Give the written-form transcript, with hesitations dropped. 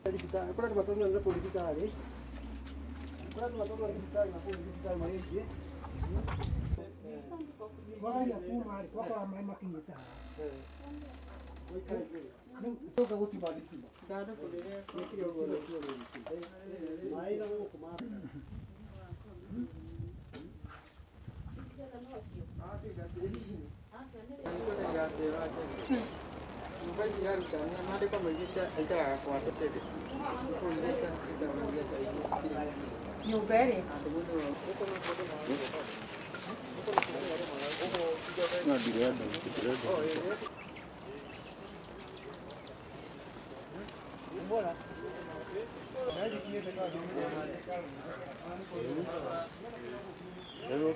Quella che mi ha politicare, quella che mi ha politicare, guarda tu mari, qua mai macchinetta. So che ti va di più. Mai la vuoi comare. You ready? Hello,